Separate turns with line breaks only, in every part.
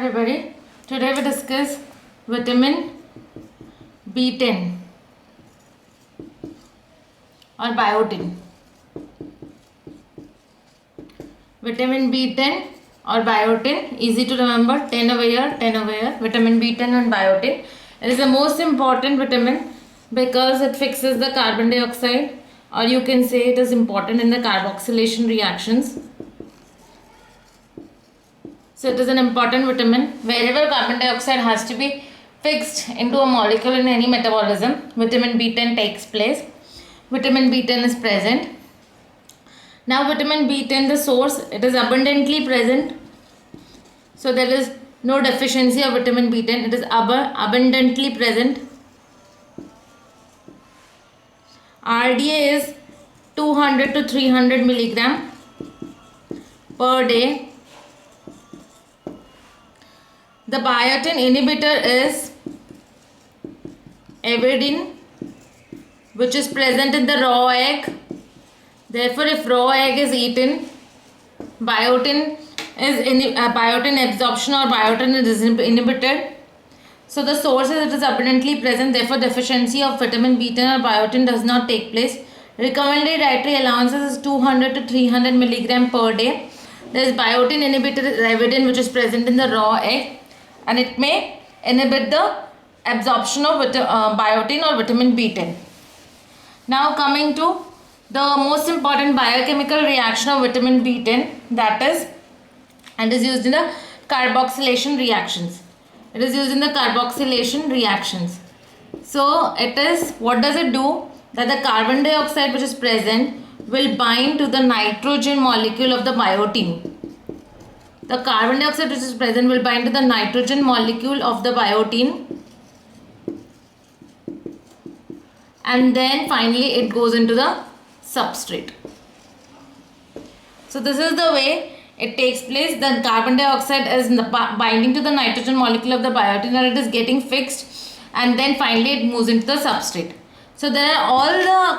everybody. Today we discuss vitamin B10 or biotin. Vitamin B10 or biotin, easy to remember, 10 over here, 10 over here. Vitamin B10 and biotin. It is the most important vitamin because it fixes the carbon dioxide, or you can say it is important in the carboxylation reactions. So it is an important vitamin. Wherever carbon dioxide has to be fixed into a molecule in any metabolism, vitamin B10 takes place. Vitamin B10 is present. Now vitamin B10, the source, it is abundantly present. So there is no deficiency of vitamin B10. It is abundantly present. RDA is 200 to 300 milligram per day. The biotin inhibitor is avidin, which is present in the raw egg. Therefore, if raw egg is eaten, biotin absorption or biotin is inhibited. So the source is it is abundantly present. Therefore, deficiency of vitamin B10 or biotin does not take place. Recommended dietary allowances is 200 to 300 milligram per day. There is biotin inhibitor avidin, which is present in the raw egg, and it may inhibit the absorption of biotin or vitamin B10. Now coming to the most important biochemical reaction of vitamin B10, that is, and is used in the carboxylation reactions. It is used in the carboxylation reactions. So it is, what does it do? That the carbon dioxide which is present will bind to the nitrogen molecule of the biotin. The carbon dioxide which is present will bind to the nitrogen molecule of the biotin, and then finally it goes into the substrate. So this is the way it takes place. The carbon dioxide is binding to the nitrogen molecule of the biotin, and it is getting fixed, and then finally it moves into the substrate. So there are all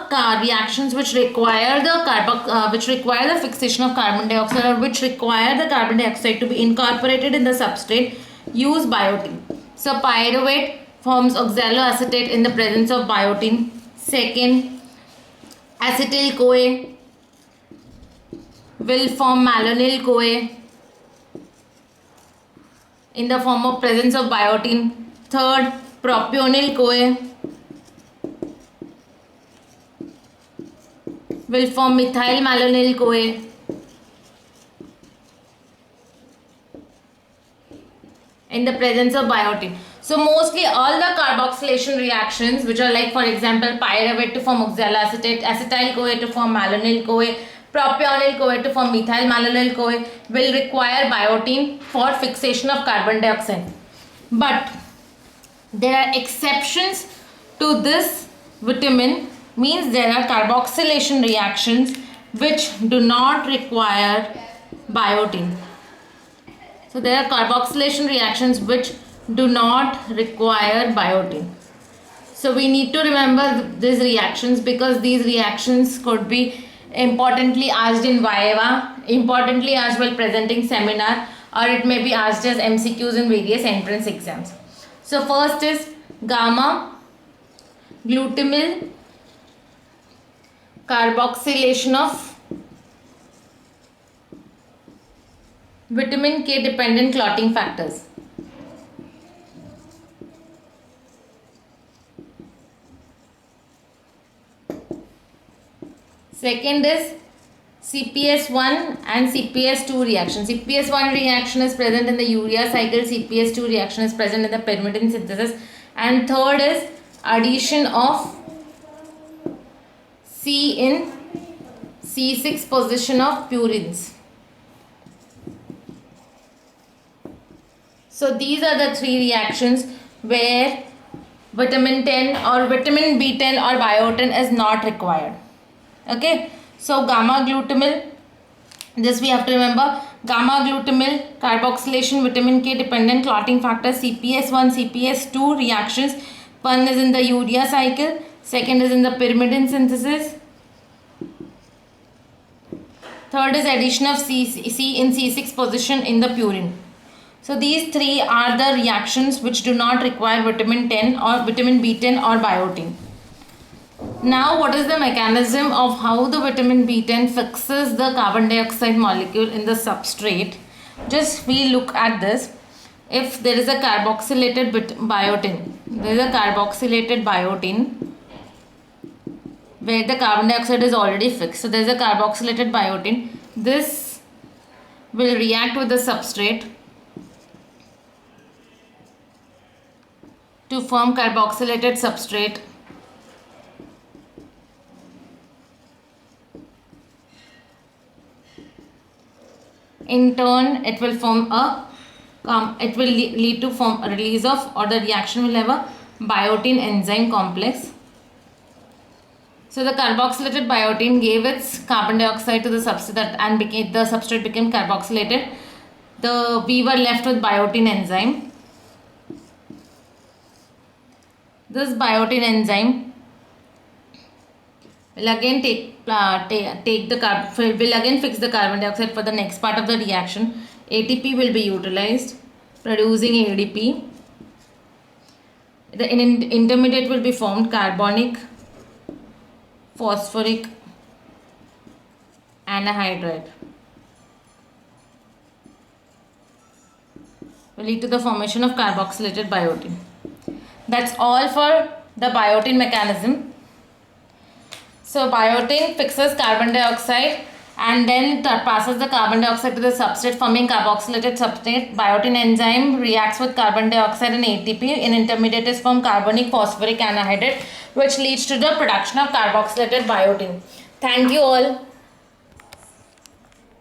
the reactions which require the fixation of carbon dioxide, or which require the carbon dioxide to be incorporated in the substrate, use biotin. So pyruvate forms oxaloacetate in the presence of biotin. Second, acetyl CoA will form malonyl CoA in the form of presence of biotin. Third, propionyl CoA will form methyl malonyl CoA in the presence of biotin. So mostly all the carboxylation reactions, which are like, for example, pyruvate to form oxaloacetate, acetyl CoA to form malonyl CoA, propionyl CoA to form methyl malonyl CoA, will require biotin for fixation of carbon dioxide. But there are exceptions to this vitamin, means there are carboxylation reactions which do not require biotin. So there are carboxylation reactions which do not require biotin. So we need to remember these reactions, because these reactions could be importantly asked in Viva, importantly asked while presenting seminar, or it may be asked as MCQs in various entrance exams. So first is gamma glutamyl carboxylation of vitamin K dependent clotting factors. Second is CPS1 and CPS2 reaction. CPS1 reaction is present in the urea cycle, CPS2 reaction is present in the pyrimidine synthesis, and third is addition of C in C6 position of purines. So these are the three reactions where vitamin 10 or vitamin B10 or biotin is not required. Okay, so gamma glutamyl, this we have to remember, gamma glutamyl carboxylation vitamin K dependent clotting factor, CPS1, CPS2 reactions. One is in the urea cycle, second is in the pyrimidine synthesis, third is addition of C in C6 position in the purine. So these three are the reactions which do not require vitamin 10 or vitamin B10 or biotin. Now what is the mechanism of how the vitamin B10 fixes the carbon dioxide molecule in the substrate? Just we look at this. If there is a carboxylated biotin, there is a carboxylated biotin where the carbon dioxide is already fixed. So there is a carboxylated biotin. This will react with the substrate to form carboxylated substrate. In turn, it will form it will lead to form a release of, or the reaction will have a biotin enzyme complex. So the carboxylated biotin gave its carbon dioxide to the substrate and the substrate became carboxylated. We were left with biotin enzyme. This biotin enzyme will again will again fix the carbon dioxide for the next part of the reaction. ATP will be utilized, producing ADP. The intermediate will be formed, carbonic, phosphoric anhydride. Will lead to the formation of carboxylated biotin. That's all for the biotin mechanism. So biotin fixes carbon dioxide and then passes the carbon dioxide to the substrate, forming carboxylated substrate. Biotin enzyme reacts with carbon dioxide and ATP. In intermediate is formed carbonic phosphoric anhydride, which leads to the production of carboxylated biotin. Thank you all.